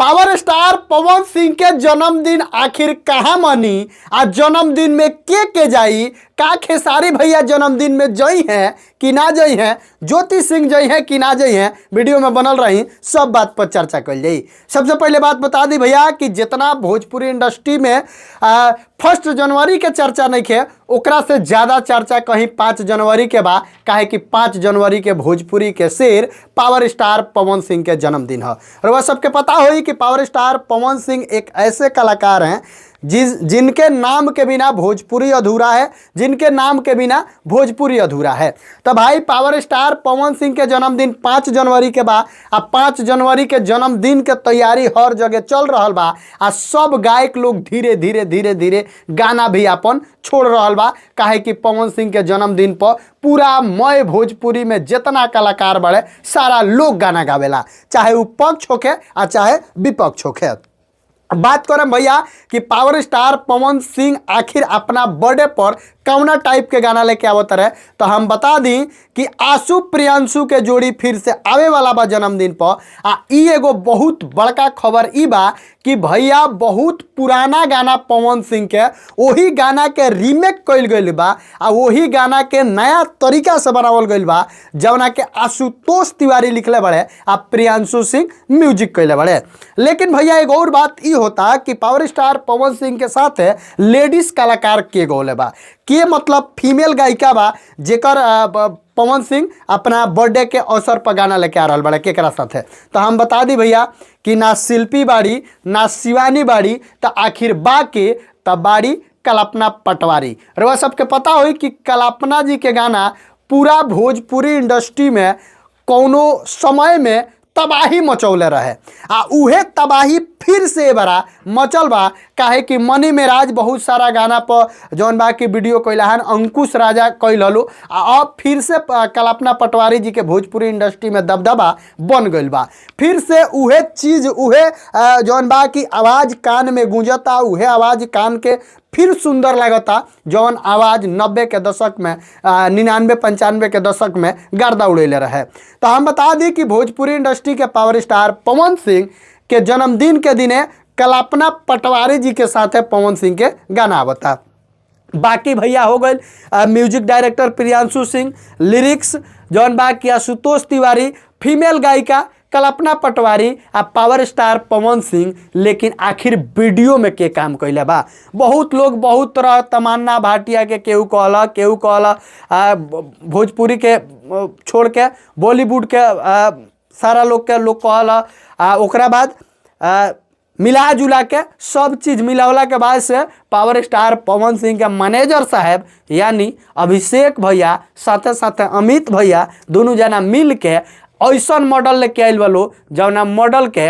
Power star Pawan Singh के जन्मदिन आखिर कहाँ मनी आ जन्मदिन में के जाई का खेसारी भैया जन्मदिन में जई हैं कि ना जई हैं, ज्योति सिंह जई हैं कि ना जई हैं, वीडियो में बनल रही सब बात पर चर्चा कल जाई। सबसे पहले बात बता दी भैया कि जितना भोजपुरी इंडस्ट्री में 1 जनवरी के चर्चा नहीं है ओकरा से ज़्यादा चर्चा कहीं 5 जनवरी के बाद, काहे कि 5 जनवरी के भोजपुरी के शेर पावर स्टार पवन सिंह के जन्मदिन है। और वह सबके पता होई कि पावर स्टार पवन सिंह एक ऐसे कलाकार हैं जिनके नाम के बिना भोजपुरी अधूरा है, जिनके नाम के बिना भोजपुरी अधूरा है। तो भाई पावर स्टार पवन सिंह के जन्मदिन 5 जनवरी के बाद, 5 जनवरी के जन्मदिन के तैयारी हर जगह चल रहा बा। आ सब गायक लोग धीरे धीरे धीरे धीरे गाना भी अपन छोड़ रहा बा, काहे कि पवन सिंह के जन्मदिन पर पूरा मय भोजपुरी में जितना कलाकार बड़े सारा लोग गाना गावेला, चाहे वो पक्ष होके आ चाहे विपक्ष होके। बात करें भैया कि पावर स्टार पवन सिंह आखिर अपना बर्थडे पर कौना टाइप के गाना लेके आवत रहे, तो हम बता दी कि आशु प्रियांशु के जोड़ी फिर से आवे वाला बा जन्मदिन पर। ई एगो बहुत बड़का खबर ई बा कि भैया बहुत पुराना गाना पवन सिंह के वही गाना के रीमेक कइल गइल बा, वही गाना के नया तरीका से बनावल गइल बा, जवना के आशुतोष तिवारी लिखले बड़े आ प्रियांशु सिंह म्यूजिक कइले बड़े। लेकिन भैया एक और बात ई होता कि पावर स्टार पवन सिंह के साथ लेडीज कलाकार के गोले बा, के मतलब फीमेल गायिका बा जेकर पवन सिंह अपना बर्थडे के अवसर पर गाना लेके आ रहा बड़े केकरा साथ है। तो हम बता दी भैया कि ना शिल्पी बाड़ी ना शिवानी बाड़ी, तो आखिर बा के तब बाड़ी कल्पना पटवारी। और वह सबके पता हुई कि कल्पना जी के गाना पूरा भोजपुरी इंडस्ट्री में कोनो समय में तबाही मचौले रहे, उहे तबाही फिर से बड़ा मचल बा, काहे कि मनी मेराज बहुत सारा गाना पर जौन बा की वीडियो कैलहन, अंकुश राजा कैल हलो, अब फिर से कल्पना पटवारी जी के भोजपुरी इंडस्ट्री में दबदबा बन गइल बा। फिर से उहे चीज़ उहे जौन बा की आवाज़ कान में गूंजता, उहे आवाज़ कान के फिर सुंदर लगता जौन आवाज़ 90 के दशक में 99-95 के दशक में गर्दा उड़ेले रहे। तो हम बता दी कि भोजपुरी इंडस्ट्री के पावर स्टार पवन सिंह के जन्मदिन के दिने कल्पना पटवारी जी के साथ पवन सिंह के गाना आवता। बाकी भैया हो गए music director Priyanshu Singh, lyrics जौन बा की आशुतोष तिवारी, फीमेल गायिका कल्पना पटवारी आ पावर स्टार पवन सिंह। लेकिन आखिर वीडियो में के काम कैले बा, बहुत लोग बहुत तरह, तमन्ना भाटिया के केहू कहला भोजपुरी के छोड़ के बॉलीवुड के सारा लोग के लोग कहला, ओकरा बाद मिला जुला के सब चीज़ मिलावला के बाद से पावर स्टार पवन सिंह के मैनेजर साहब यानी अभिषेक भैया साथे साथे अमित भैया दोनों जना मिल के ऐसा मॉडल लेके आयल वालो जौना मॉडल के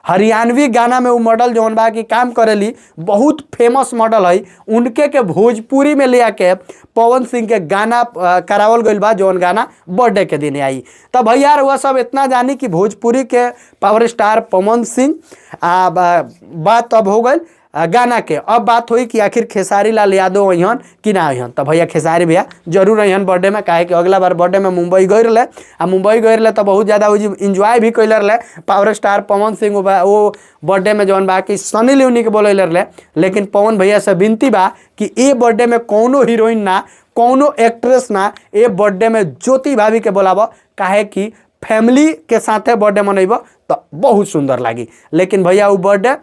हरियाणवी गाना में वो मॉडल जौन बा की काम करेली, बहुत फेमस मॉडल है, उनके के भोजपुरी में ले आके पवन सिंह के गाना करावल गइल बा, जौन गाना बर्थडे के दिन आई। तब भैया वह सब इतना जानी कि भोजपुरी के पावर स्टार पवन सिंह बात अब हो गई गाना के। अब बात हुई कि आखिर खेसारी लाल यादव अहन कि ना अहन। तो भैया खेसारी भैया जरूर अहन बर्थडे में, काहे कि अगला बार बर्थडे में मुंबई गए रहे, मुंबई गए रहे तो बहुत ज़्यादा इंजॉय भी कैले रहे पावर स्टार पवन सिंह। वो बर्थडे में जौन बा कि सनी लियोनी के बोले रहे। लेकिन पवन भैया से विनती बा कि ये बर्थडे में कोनो हीरोइन ना, कोनो एक्ट्रेस ना, ये बर्थडे में ज्योति भाभी के बोलाब, काहे कि फैमिली के साथे बर्थडे मनैब तो बहुत सुंदर लगी। लेकिन भैया वो बर्थडे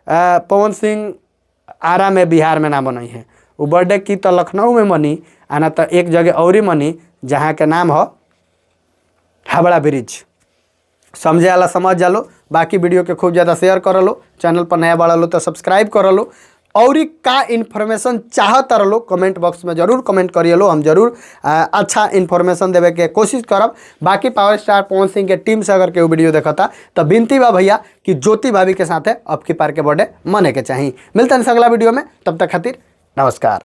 पवन सिंह आरा में बिहार में ना मनाई है, वो बर्थडे की तो लखनऊ में मनी, आना तो एक जगह और ही मनी जहाँ के नाम हो हावड़ा ब्रिज। समझे वाला समझ जालो। बाकी वीडियो के खूब ज़्यादा शेयर कर लो, चैनल पर नया बड़ा लो तो सब्सक्राइब कर लो, और का इन्फॉर्मेशन चाहत रहो कमेंट बॉक्स में जरूर कमेंट करिए लो, हम जरूर अच्छा इन्फॉर्मेशन देवे के कोशिश करब। बाकी पावर स्टार पवन सिंह के टीम से अगर केहू वीडियो देखता तो विनती बा भैया कि ज्योति भाभी के साथ अब की पार के बर्थडे मने के चाहिए। मिलते हैं अगला वीडियो में, तब तक खातिर नमस्कार।